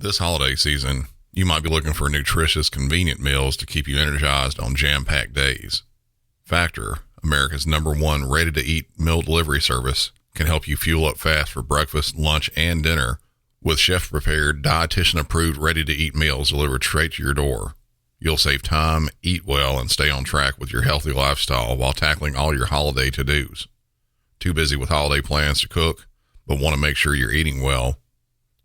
This holiday season, you might be looking for nutritious, convenient meals to keep you energized on jam-packed days. Factor, America's #1 ready-to-eat meal delivery service, can help you fuel up fast for breakfast, lunch, and dinner with chef-prepared, dietitian-approved ready-to-eat meals delivered straight to your door. You'll save time, eat well, and stay on track with your healthy lifestyle while tackling all your holiday to-dos. Too busy with holiday plans to cook, but want to make sure you're eating well?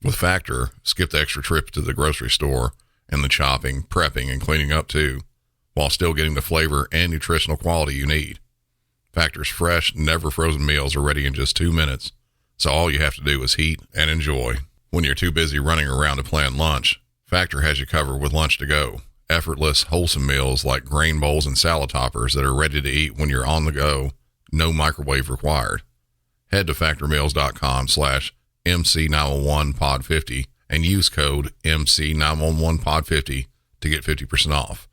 With Factor, skip the extra trip to the grocery store and the chopping, prepping, and cleaning up too, while still getting the flavor and nutritional quality you need. Factor's fresh, never frozen meals are ready in just 2 minutes, so all you have to do is heat and enjoy. When you're too busy running around to plan lunch, Factor has you covered with lunch to go. Effortless, wholesome meals like grain bowls and salad toppers that are ready to eat when you're on the go, no microwave required. Head to factormeals.com/MC911pod50 and use code MC911pod50 to get 50% off.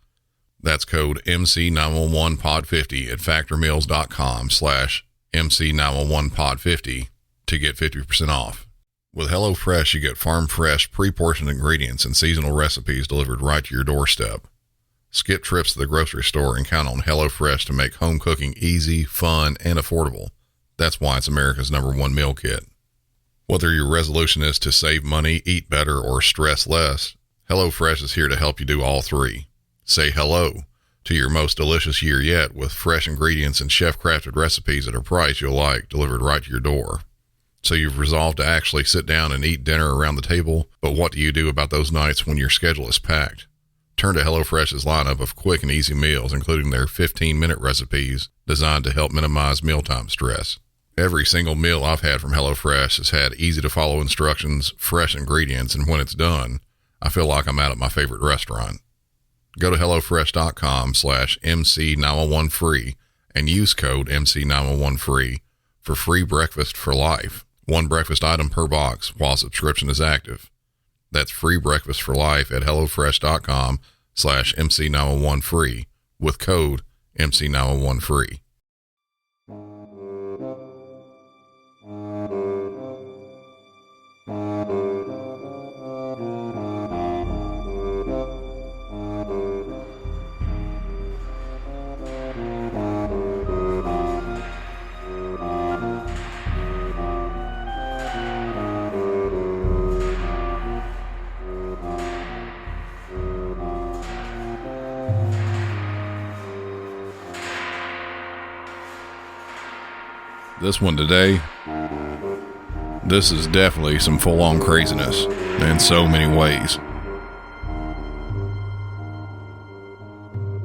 That's code MC911pod50 at factormeals.com/MC911pod50 to get 50% off. With HelloFresh, you get farm-fresh, pre-portioned ingredients and seasonal recipes delivered right to your doorstep. Skip trips to the grocery store and count on HelloFresh to make home cooking easy, fun, and affordable. That's why it's America's #1 meal kit. Whether your resolution is to save money, eat better, or stress less, HelloFresh is here to help you do all three. Say hello to your most delicious year yet with fresh ingredients and chef-crafted recipes at a price you'll like delivered right to your door. So you've resolved to actually sit down and eat dinner around the table, but what do you do about those nights when your schedule is packed? Turn to HelloFresh's lineup of quick and easy meals, including their 15-minute recipes designed to help minimize mealtime stress. Every single meal I've had from HelloFresh has had easy-to-follow instructions, fresh ingredients, and when it's done, I feel like I'm out at my favorite restaurant. Go to HelloFresh.com/MC911free and use code MC911free for free breakfast for life. One breakfast item per box while subscription is active. That's free breakfast for life at HelloFresh.com/MC911free with code MC911free. This one today, this is definitely some full-on craziness in so many ways.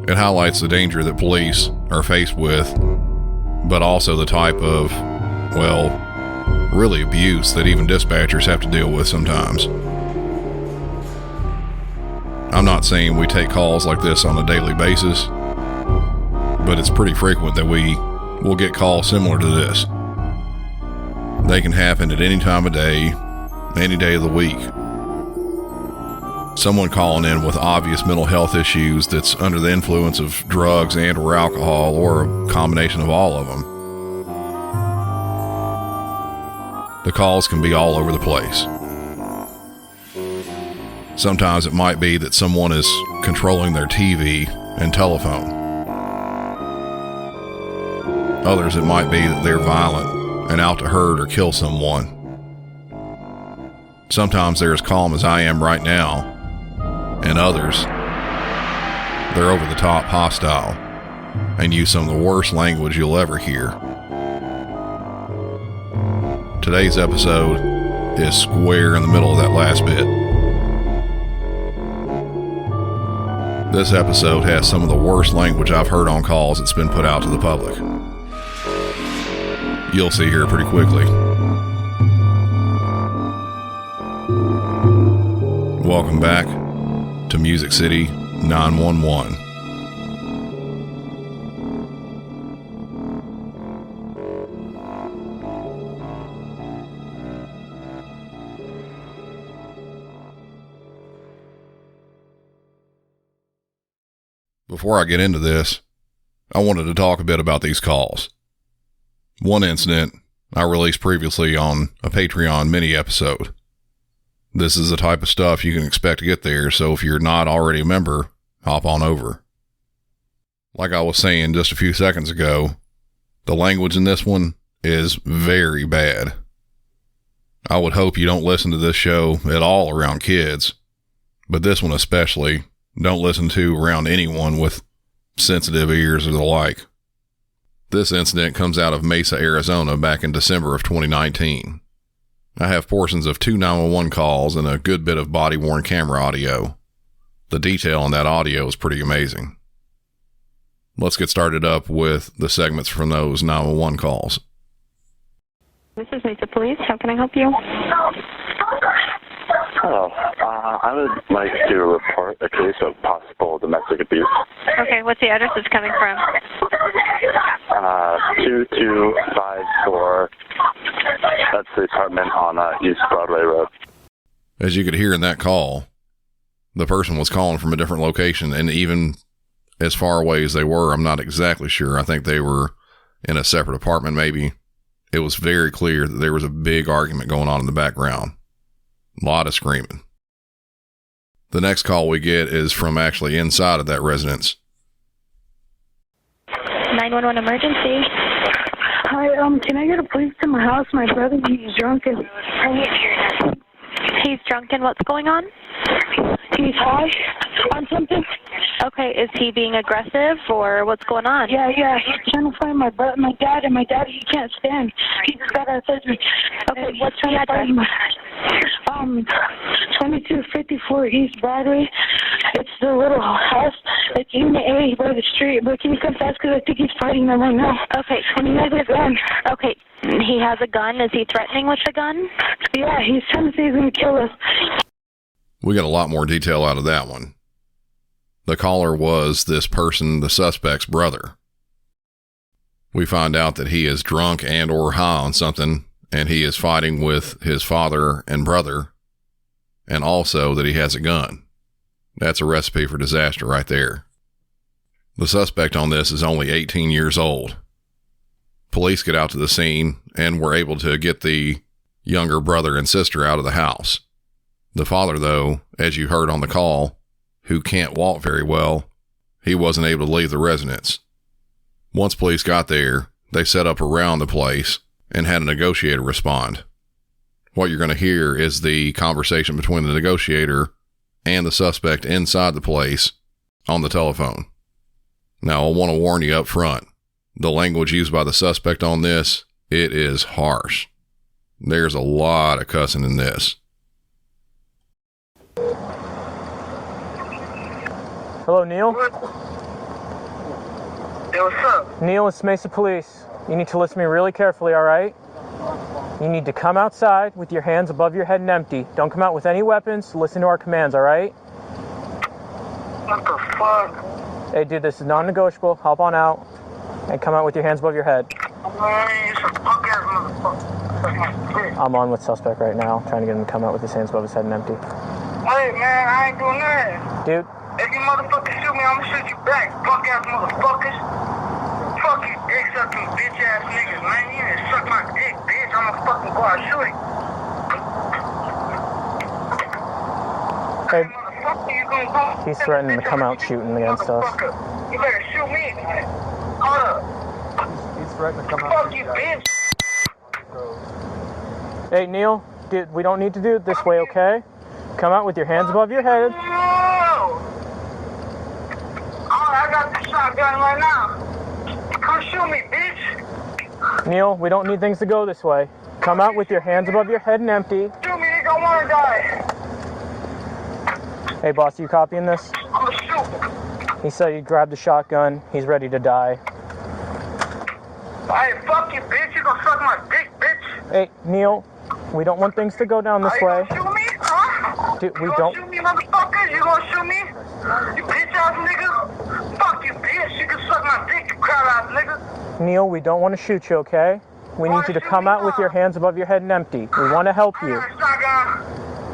It highlights the danger that police are faced with, but also the type of, really abuse that even dispatchers have to deal with sometimes. I'm not saying we take calls like this on a daily basis, but it's pretty frequent that we'll get calls similar to this. They can happen at any time of day, any day of the week. Someone calling in with obvious mental health issues that's under the influence of drugs and or alcohol, or a combination of all of them. The calls can be all over the place. Sometimes it might be that someone is controlling their TV and telephone. Others, it might be that they're violent and out to hurt or kill someone. Sometimes they're as calm as I am right now, and others, they're over the top hostile and use some of the worst language you'll ever hear. Today's episode is square in the middle of that last bit. This episode has some of the worst language I've heard on calls that's been put out to the public. You'll see here pretty quickly. Welcome back to Music City 911. Before I get into this, I wanted to talk a bit about these calls. One incident I released previously on a Patreon mini episode. This is the type of stuff you can expect to get there, so if you're not already a member, hop on over. Like I was saying just a few seconds ago, the language in this one is very bad. I would hope you don't listen to this show at all around kids, but this one especially, don't listen to around anyone with sensitive ears or the like. This incident comes out of Mesa, Arizona back in December of 2019. I have portions of 2 911 calls and a good bit of body-worn camera audio. The detail on that audio is pretty amazing. Let's get started up with the segments from those 911 calls. This is Mesa Police. How can I help you? Hello. I would like to report a case of possible domestic abuse. Okay, what's the address it's coming from? 2254. That's the apartment on East Broadway Road. As you could hear in that call, the person was calling from a different location, and even as far away as they were, I'm not exactly sure. I think they were in a separate apartment maybe. It was very clear that there was a big argument going on in the background. A lot of screaming. The next call we get is from actually inside of that residence. 911 emergency. Hi, can I get a police to my house? My brother, he's drunk and... He's drunk and what's going on? He's high on something. Okay, is he being aggressive or what's going on? Yeah, he's trying to find my dad, and my dad, he can't stand. He just got out of surgery. Okay, what's the address? 2254 East Broadway. It's the little house. It's Unit A by the street, but can you come fast because I think he's fighting them right now. Okay. And he has a gun. Okay, he has a gun. Is he threatening with the gun? Yeah, he's trying to say he's going to kill us. We got a lot more detail out of that one. The caller was this person, the suspect's brother. We find out that he is drunk and or high on something, and he is fighting with his father and brother, and also that he has a gun. That's a recipe for disaster right there. The suspect on this is only 18 years old. Police get out to the scene and were able to get the younger brother and sister out of the house. The father, though, as you heard on the call, who can't walk very well, he wasn't able to leave the residence. Once police got there, they set up around the place and had a negotiator respond. What you're going to hear is the conversation between the negotiator and the suspect inside the place on the telephone. Now, I want to warn you up front, the language used by the suspect on this, it is harsh. There's a lot of cussing in this. Hello, Neil? Hey, what's up? Neil, it's Mesa Police. You need to listen to me really carefully, all right? You need to come outside with your hands above your head and empty. Don't come out with any weapons. Listen to our commands, all right? What the fuck? Hey, dude, this is non-negotiable. Hop on out and come out with your hands above your head. Man, you some punk-ass motherfucker. I'm on with suspect right now, trying to get him to come out with his hands above his head and empty. Hey, man, I ain't doing nothing. Dude. If you motherfuckers shoot me, I'm gonna shoot you back, punk-ass motherfuckers. Fuck you, dick-sucking bitch-ass niggas, man. You need to suck my dick, bitch. I'm gonna fucking go out shooting. Hey, Motherfucker, you gonna go... he's threatening to come out shooting against us. You better shoot me. Hold up. He's threatening to come out. Fuck you, bitch. Hey, Neil, dude, we don't need to do it this way, okay? Come out with your hands above your head. I got the shotgun right now. Come shoot me, bitch. Neil, we don't need things to go this way. Come out with your hands above your head and empty. Shoot me, they don't want to die. Hey, boss, you copying this? I'm gonna shoot. He said he grabbed the shotgun. He's ready to die. Hey, fuck you, bitch. You gonna suck my dick, bitch. Hey, Neil, we don't want things to go down this way. You gonna shoot me, huh? Dude, we you don't. Shoot me, motherfucker? You gonna shoot me? You bitch-ass nigga? Fuck you, bitch. You can suck my dick, you crowd-ass nigga. Neil, we don't want to shoot you, okay? We need you to come out with your hands above your head and empty. We want to help you.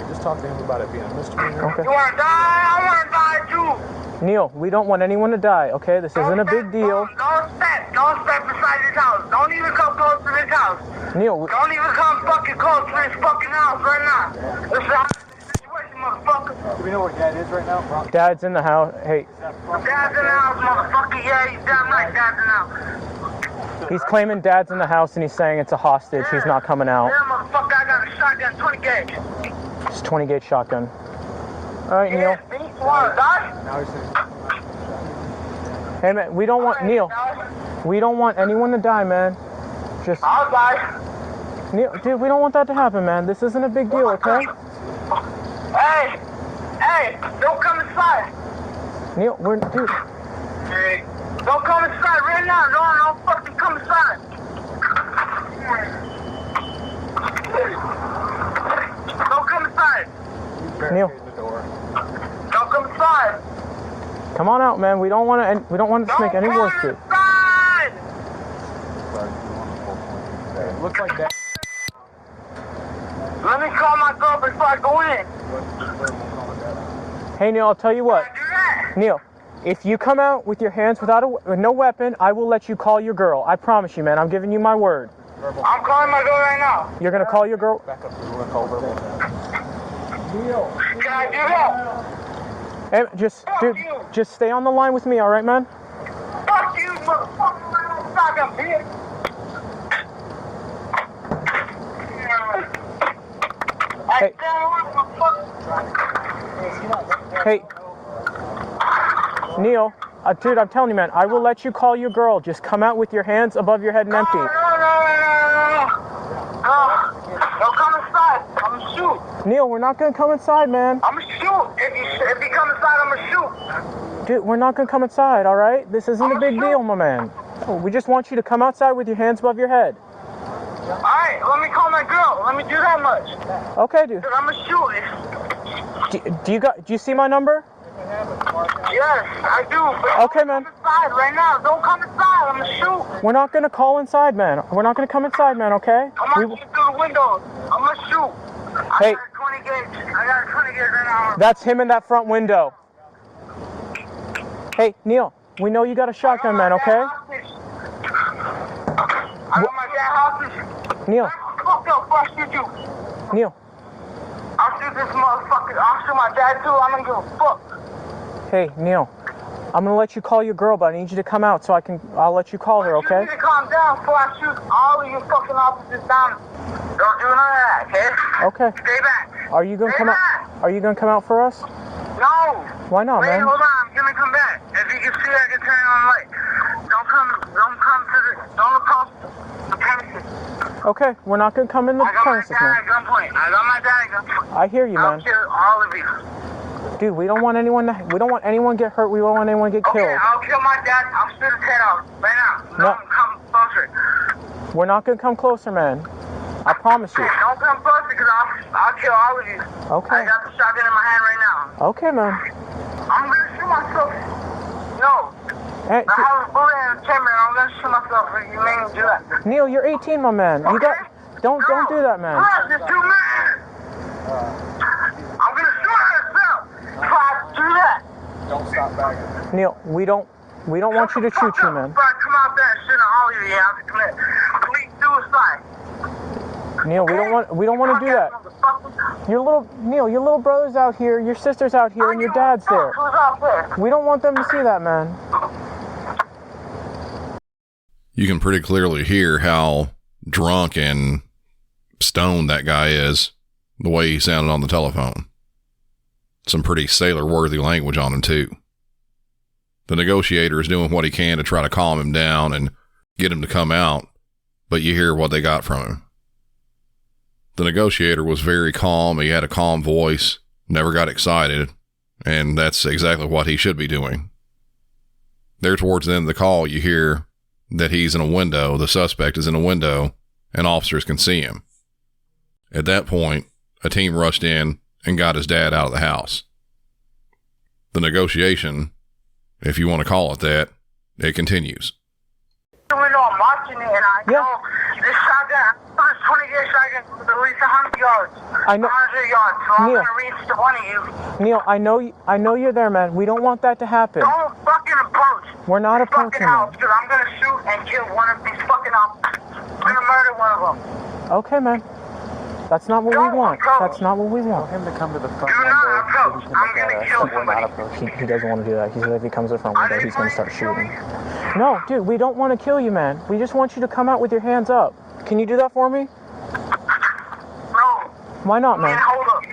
Just talk to him about it being a misdemeanor. Okay. You wanna die? I wanna die too. Neil, we don't want anyone to die, okay? This isn't a big deal. Don't step beside this house. Don't even come close to this house. Neil, Don't even come fucking close to this fucking house right now. This house Do we know where Dad is right now? Dad's in the house. Hey, Dad's in the house, motherfucker. Yeah, he's damn right. Dad's in the house. he's claiming Dad's in the house and he's saying it's a hostage. He's not coming out. Yeah, motherfucker. I got a shotgun, 20 gauge. It's a 20 gauge shotgun. All right, Neil. Yeah, you wanna die? Now he's saying. Hey, man, we don't want Neil. We don't want anyone to die, man. Just I'll die. Neil, dude, we don't want that to happen, man. This isn't a big deal, okay? Hey, don't come inside. Neil, dude. Hey, don't come inside right now. Don't fucking come inside. Don't come inside. Neil, The door. Don't come inside. come on out, man. We don't want to Don't make any come worse, dude. inside. It looks like Dad. Let me call my girl before I go in. Hey, Neil, I'll tell you what. Do that. Neil, if you come out with your hands with no weapon, I will let you call your girl. I promise you, man. I'm giving you my word. I'm calling my girl right now. You're going to call your girl? Back up. We're going to call verbal. Can I do that? Hey, just stay on the line with me, all right, man? Fuck you, motherfucker. Fucking bitch. Hey. Hey, Neil, dude, I'm telling you, man, I will let you call your girl. Just come out with your hands above your head and empty. No. Don't come inside. I'm gonna shoot. Neil, we're not gonna come inside, man. I'm gonna shoot. If you come inside, I'm gonna shoot. Dude, we're not gonna come inside, all right? This isn't a big deal, my man. We just want you to come outside with your hands above your head. All right, let me call my girl. Let me do that much. Okay, dude. Cause I'm gonna shoot it. Do you see my number? Yes, I do. But Okay, man. Don't come inside right now. Don't come inside. I'm gonna shoot. We're not gonna call inside, man. We're not gonna come inside, man, okay? I'm gonna shoot through the window. I'm gonna shoot. Hey. I got a 20 gauge. I got a 20 gauge right now. That's him in that front window. Hey, Neil, we know you got a shotgun, man, okay? I got my dad hostage. Neil, Fuck up, fuck shoot you. Neil. I'll shoot this motherfucker. I'll shoot my dad too. I don't give a fuck. Hey, Neil. I'm gonna let you call your girl, but I need you to come out so I'll let you call her, okay? You need to calm down before I shoot all of you fucking officers down. Don't do none of that, okay? Okay. Stay back. Are you gonna Stay come out? back. Are you gonna come out for us? No. Why not, Wait, man? hold on. I'm gonna come back. If you can see, I can turn on the light. Don't approach the premises. Okay, we're not gonna come in the I got my premises, dad man. at gunpoint. I hear you, I'll man. kill all of you. Dude, we don't want anyone to get hurt. We don't want anyone to get Okay, killed. I'll kill my dad. I'll shoot his head off right now. No. Don't come closer. We're not gonna come closer, man. I promise you. Don't come closer because I'll kill all of you. Okay. I got the shotgun in my hand right now. Okay, man. I'm gonna shoot myself. No. Hey, I have a bullet in the chamber and I'm gonna shoot myself if you make me do that. Neil, you're 18, my man. You got. Don't do that, man. Look, there's 2 men. I'm gonna shoot myself. If I do that. Don't stop bagging. Neil, we don't want you to shoot you, man. If I come out there and shoot all of you, you have to commit complete suicide. Neil, we don't want to do that. Your little brother's out here, your sister's out here, and your dad's there. Who's out there? We don't want them to see that, man. You can pretty clearly hear how drunk and stoned that guy is, the way he sounded on the telephone. Some pretty sailor-worthy language on him, too. The negotiator is doing what he can to try to calm him down and get him to come out, but you hear what they got from him. The negotiator was very calm. He had a calm voice, never got excited, and that's exactly what he should be doing. There towards the end of the call, you hear that he's in a window, the suspect is in a window, and officers can see him. At that point, a team rushed in and got his dad out of the house. The negotiation, if you want to call it that, it continues. I'm watching it and I know this shotgun, this 20 gauge shotgun is at least 100 yards. I know. 100 yards, so I'm Neil. gonna reach to one of you. Neil, I know you're there, man. We don't want that to happen. Don't fucking approach. We're not this fucking approaching, house, man. because I'm gonna shoot and kill one of these fucking officers. I'm gonna murder one of them. Okay, man. That's not what we want. That's not what we Tell want. him to come to the front Do window. not approach. So we can I'm look gonna at kill us. We're not somebody. approaching. He doesn't want to do that. He said if he comes to the front Are window, they he's going to trying start to kill shooting. me? No, dude, we don't want to kill you, man. We just want you to come out with your hands up. Can you do that for me? No. Why not, Man, man? hold up.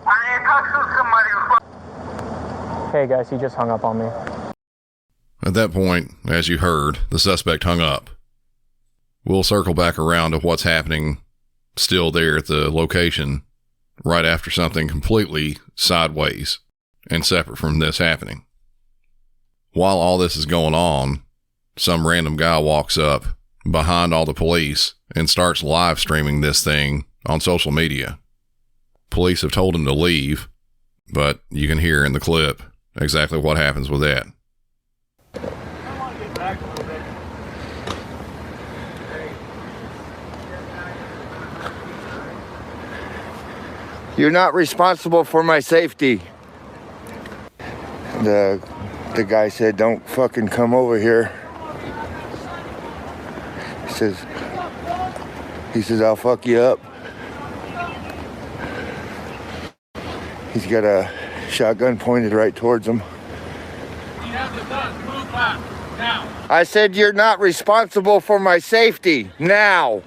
I ain't talk to somebody. Hey, guys, he just hung up on me. At that point, as you heard, the suspect hung up. We'll circle back around to what's happening still there at the location right after something completely sideways and separate from this happening. While all this is going on, some random guy walks up behind all the police and starts live streaming this thing on social media. Police have told him to leave, but you can hear in the clip exactly what happens with that. You're not responsible for my safety. The guy said, don't fucking come over here. He says, I'll fuck you up. He's got a shotgun pointed right towards him. I said, you're not responsible for my safety. Now.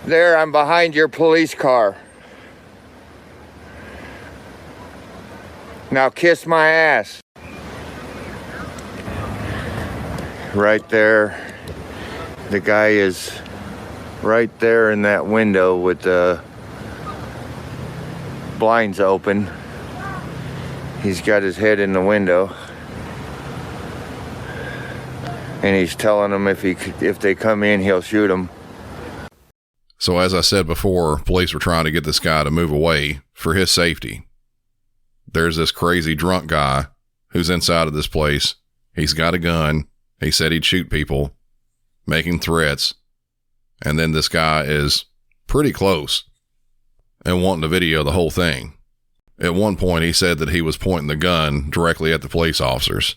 There, I'm behind your police car. Now kiss my ass. Right there. The guy is right there in that window with the blinds open. He's got his head in the window. And he's telling them if they come in, he'll shoot them. So as I said before, police were trying to get this guy to move away for his safety. There's this crazy drunk guy who's inside of this place. He's got a gun. He said he'd shoot people, making threats. And then this guy is pretty close and wanting to video the whole thing. At one point, he said that he was pointing the gun directly at the police officers.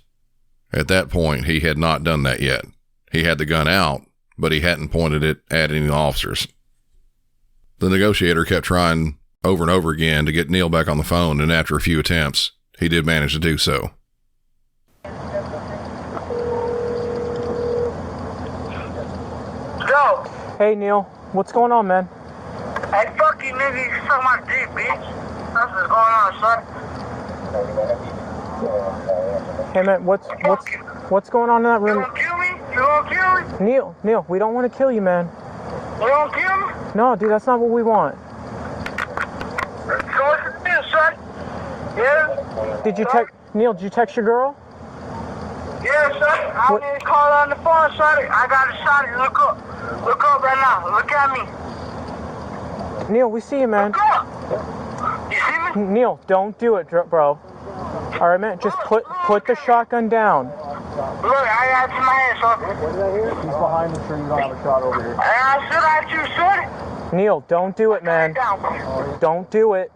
At that point, he had not done that yet. He had the gun out, but he hadn't pointed it at any officers. The negotiator kept trying over and over again to get Neil back on the phone, and after a few attempts, he did manage to do so. Yo. Hey, Neil. What's going on, man? Hey, fuck you, nigga. You suck my dick, bitch. That's what's going on, son. Hey, man, what's going on in that You room? gonna kill me? You gonna kill me? Neil, we don't want to kill you, man. You gonna kill me? No, dude, that's not what we want. So what's the deal, son? Yeah? Did you text Neil? Did you text your girl? Yeah, son. I What? need to call her on the phone, son. I got a shot. Look up. Look up right now. Look at me. Neil, we see you, man. Look up. You see me? Neil, don't do it, bro. All right, man, just put the shotgun down. Look, I got it in my hand, son. He's behind the tree. You don't have a shot over here. I shoot at you, son. Neil, don't do it, man. Don't do it.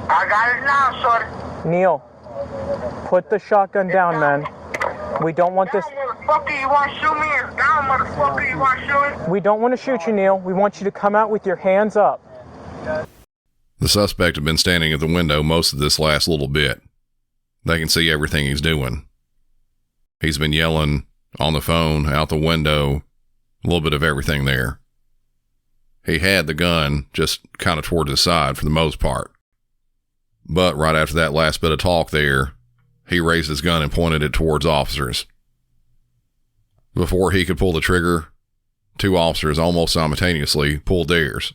I got it now, son. Neil, put the shotgun down, man. We don't want this. Down, motherfucker, you want to shoot me? It's down, motherfucker, you want to shoot me? We don't want to shoot you, Neil. We want you to come out with your hands up. The suspect had been standing at the window most of this last little bit. They can see everything he's doing. He's been yelling on the phone, out the window, a little bit of everything there. He had the gun just kind of toward his side for the most part. But right after that last bit of talk there, he raised his gun and pointed it towards officers. Before he could pull the trigger, two officers almost simultaneously pulled theirs.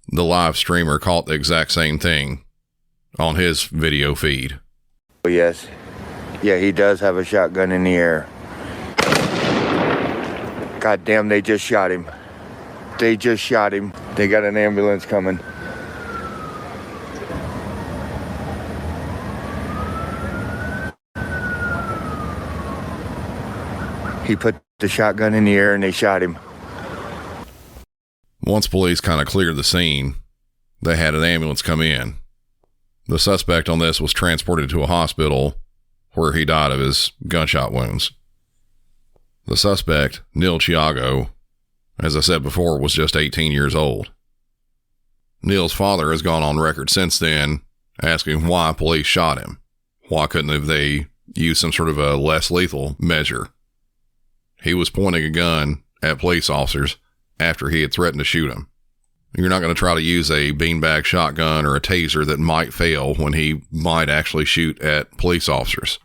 The live streamer caught the exact same thing on his video feed. Yes. Yeah, he does have a shotgun in the air. God damn, they just shot him. They just shot him. They got an ambulance coming. He put the shotgun in the air and they shot him. Once police kind of cleared the scene, they had an ambulance come in. The suspect on this was transported to a hospital where he died of his gunshot wounds. The suspect, Neil Chiago, as I said before, was just 18 years old. Neil's father has gone on record since then asking why police shot him. Why couldn't they use some sort of a less lethal measure? He was pointing a gun at police officers after he had threatened to shoot him. You're not going to try to use a beanbag shotgun or a taser that might fail when he might actually shoot at police officers.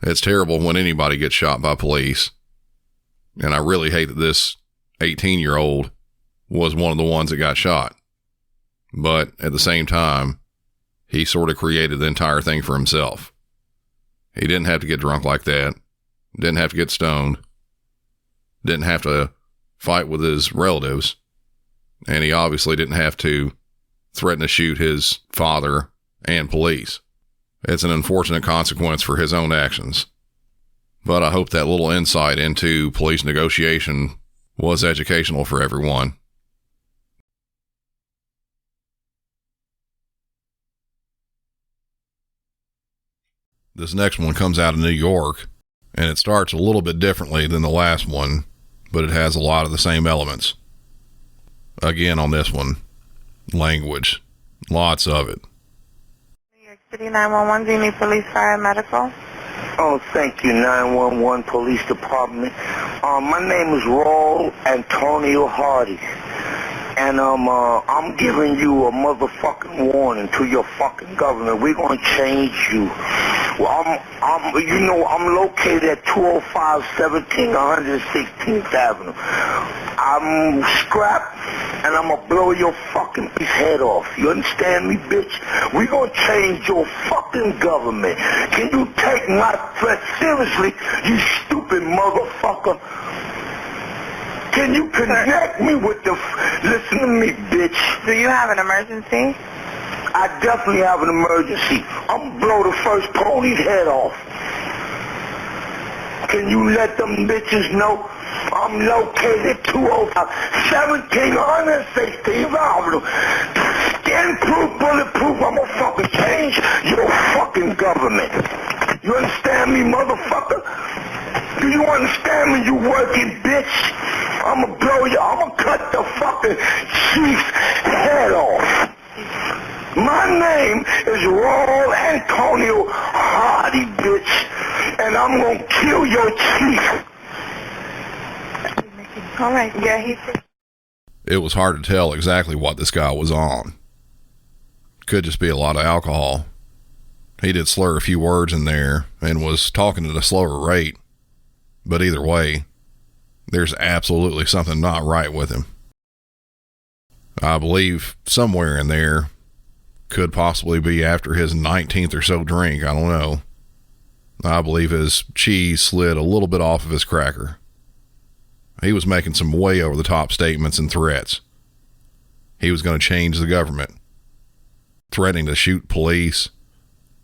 It's terrible when anybody gets shot by police. And I really hate that this 18-year-old was one of the ones that got shot. But at the same time, he sort of created the entire thing for himself. He didn't have to get drunk like that. Didn't have to get stoned. Didn't have to fight with his relatives. And he obviously didn't have to threaten to shoot his father and police. It's an unfortunate consequence for his own actions. But I hope that little insight into police negotiation was educational for everyone. This next one comes out of New York, and it starts a little bit differently than the last one, but it has a lot of the same elements. Again, on this one, language. Lots of it. New York City 911, do you need police, fire, medical? Oh, thank you, 911 Police Department. My name is Raul Antonio Hardy. And I'm giving you a motherfucking warning to your fucking government. We're gonna change you. Well, I'm located at 205 17 116th Avenue. I'm scrapped, and I'm gonna blow your fucking head off. You understand me, bitch? We're gonna change your fucking government. Can you take my threat seriously, you stupid motherfucker? Can you connect me with the... Listen to me, bitch. Do you have an emergency? I definitely have an emergency. I'm gonna blow the first pony's head off. Can you let them bitches know I'm located at 205 1716th Avenue? Skin-proof, bulletproof, I'm gonna fucking change your fucking government. You understand me, motherfucker? Do you understand me, you working bitch? I'm gonna blow you, I'm gonna cut the fucking chief's head off. My name is Raul Antonio Hardy, bitch, and I'm gonna kill your chief. All right, yeah, It was hard to tell exactly what this guy was on. Could just be a lot of alcohol. He did slur a few words in there and was talking at a slower rate. But either way, there's absolutely something not right with him. I believe somewhere in there, could possibly be after his 19th or so drink, I don't know. I believe his cheese slid a little bit off of his cracker. He was making some way over the top statements and threats. He was going to change the government, threatening to shoot police,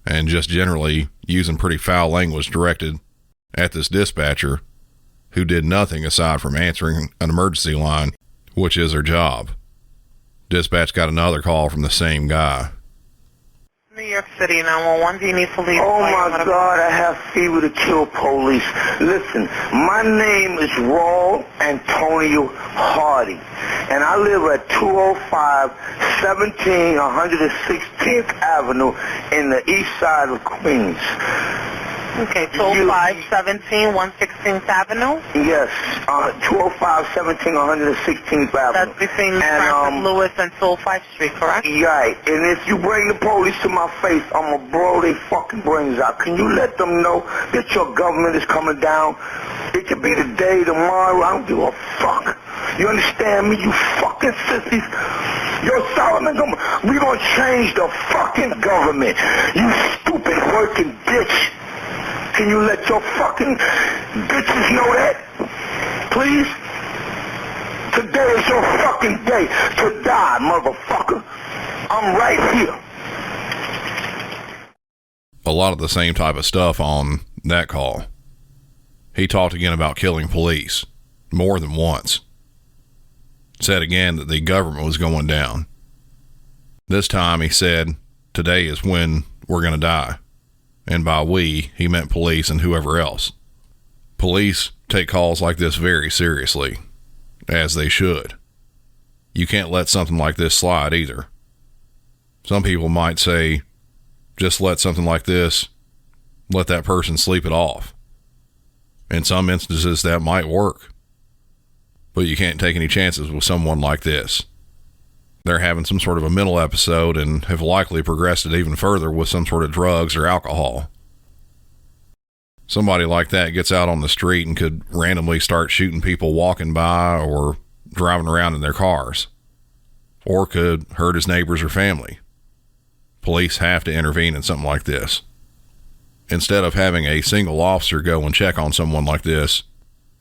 and just generally using pretty foul language directed at this dispatcher who did nothing aside from answering an emergency line, which is her job. Dispatch got another call from the same guy. New York City 911, do you need police? Oh my God, I have fever to kill police. Listen, my name is Raul Antonio Hardy, and I live at 205 17 116th Avenue in the east side of Queens. Okay, 205 17 116th Avenue? Yes, 205 17 116th Avenue. That's between Francis Lewis and 205 Street, correct? Right, and if you bring the police to my face, I'm gonna blow their fucking brains out. Can you let them know that your government is coming down? It could be the day, tomorrow, I don't give a fuck. You understand me, you fucking sissies? Yo, Solomon, we gonna change the fucking government. You stupid working bitch. Can you let your fucking bitches know that? Please? Today is your fucking day to die, motherfucker. I'm right here. A lot of the same type of stuff on that call. He talked again about killing police more than once. said again that the government was going down. This time he said, today is when we're going to die. And by we, he meant police and whoever else. Police take calls like this very seriously, as they should. You can't let something like this slide either. Some people might say, just let something like this, let that person sleep it off. In some instances, that might work. But you can't take any chances with someone like this. They're having some sort of a mental episode and have likely progressed it even further with some sort of drugs or alcohol. Somebody like that gets out on the street and could randomly start shooting people walking by or driving around in their cars, or could hurt his neighbors or family. Police have to intervene in something like this. Instead of having a single officer go and check on someone like this,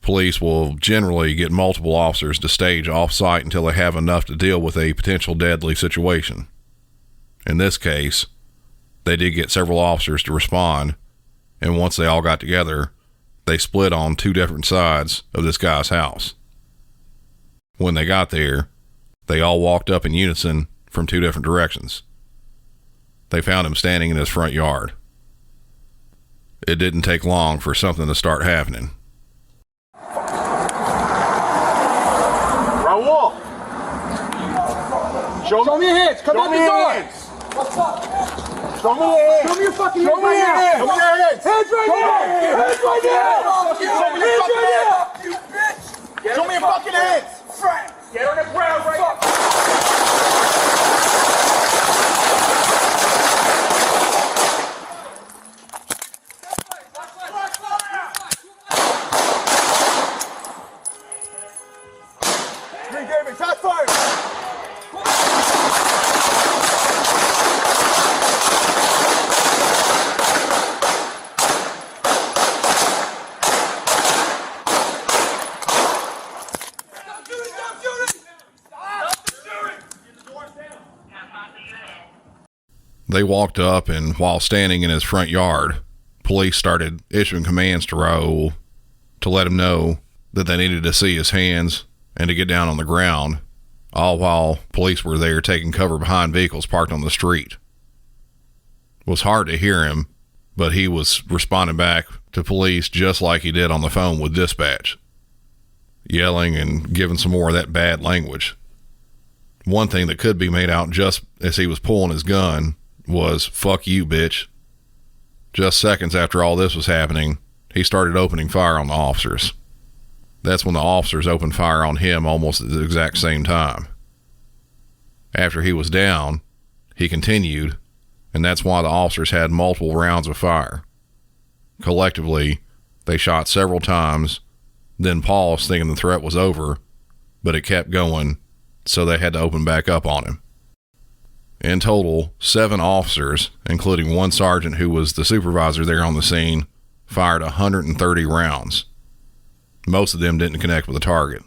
police will generally get multiple officers to stage off-site until they have enough to deal with a potential deadly situation. In this case, they did get several officers to respond, and once they all got together, they split on two different sides of this guy's house. When they got there, they all walked up in unison from two different directions. They found him standing in his front yard. It didn't take long for something to start happening. Raul! Show me your hands! Come out the door! What's up? Show me your hands! Show me your fucking hands right now! Show me your hands! Hands right now! Hands right now! Show me your fucking hands! Get on the ground right now! David, shot fire! They walked up, and while standing in his front yard, police started issuing commands to Raul to let him know that they needed to see his hands and to get down on the ground, all while police were there taking cover behind vehicles parked on the street. It was hard to hear him, but he was responding back to police just like he did on the phone with dispatch, yelling and giving some more of that bad language. One thing that could be made out just as he was pulling his gun was, "Fuck you, bitch." Just seconds after all this was happening, he started opening fire on the officers. That's when the officers opened fire on him almost at the exact same time. After he was down, he continued, and that's why the officers had multiple rounds of fire. Collectively, they shot several times, then paused thinking the threat was over, but it kept going, so they had to open back up on him. In total, 7 officers, including one sergeant who was the supervisor there on the scene, fired 130 rounds. Most of them didn't connect with the target.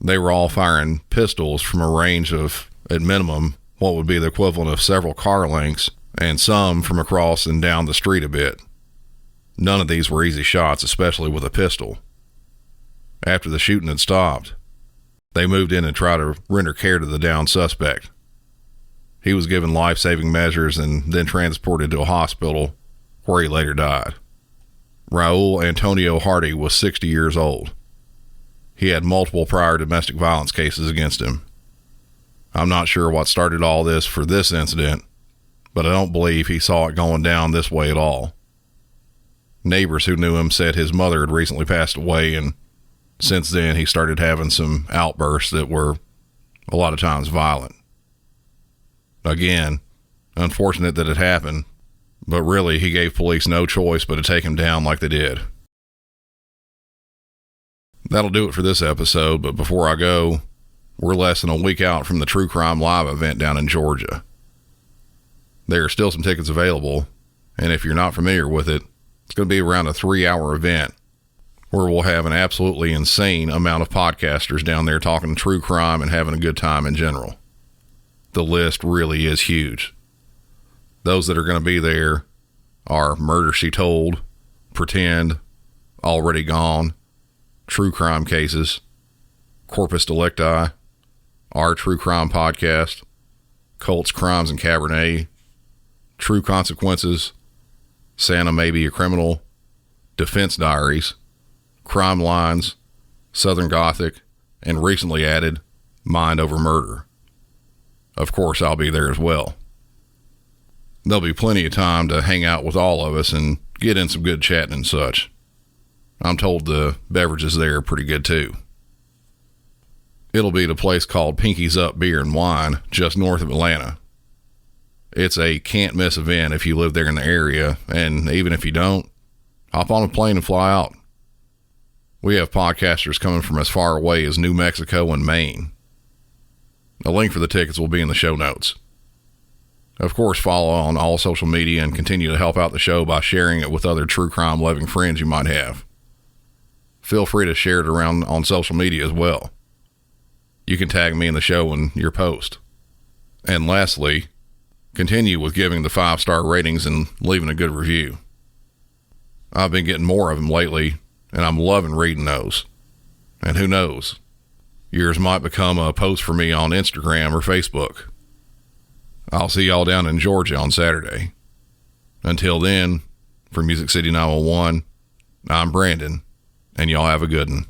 They were all firing pistols from a range of, at minimum, what would be the equivalent of several car lengths, and some from across and down the street a bit. None of these were easy shots, especially with a pistol. After the shooting had stopped, they moved in and tried to render care to the downed suspect. He was given life-saving measures and then transported to a hospital where he later died. Raul Antonio Hardy was 60 years old. He had multiple prior domestic violence cases against him. I'm not sure what started all this for this incident, but I don't believe he saw it going down this way at all. Neighbors who knew him said his mother had recently passed away, and since then he started having some outbursts that were a lot of times violent. Again, unfortunate that it happened, but really he gave police no choice but to take him down like they did. That'll do it for this episode, but before I go, we're less than a week out from the True Crime Live event down in Georgia. There are still some tickets available, and if you're not familiar with it, it's going to be around a 3-hour event where we'll have an absolutely insane amount of podcasters down there talking true crime and having a good time in general. The list really is huge. Those that are going to be there are Murder, She Told, Pretend, Already Gone, True Crime Cases, Corpus Delicti, Our True Crime Podcast, Cults, Crimes, and Cabernet, True Consequences, Santa May Be a Criminal, Defense Diaries, Crime Lines, Southern Gothic, and recently added Mind Over Murder. Of course, I'll be there as well. There'll be plenty of time to hang out with all of us and get in some good chatting and such. I'm told the beverages there are pretty good too. It'll be at a place called Pinky's Up Beer and Wine, just north of Atlanta. It's a can't-miss event if you live there in the area, and even if you don't, hop on a plane and fly out. We have podcasters coming from as far away as New Mexico and Maine. A link for the tickets will be in the show notes. Of course, follow on all social media and continue to help out the show by sharing it with other true crime-loving friends you might have. Feel free to share it around on social media as well. You can tag me in the show in your post. And lastly, continue with giving the 5-star ratings and leaving a good review. I've been getting more of them lately, and I'm loving reading those. And who knows, yours might become a post for me on Instagram or Facebook. I'll see y'all down in Georgia on Saturday. Until then, for Music City 911, I'm Brandon, and y'all have a good one.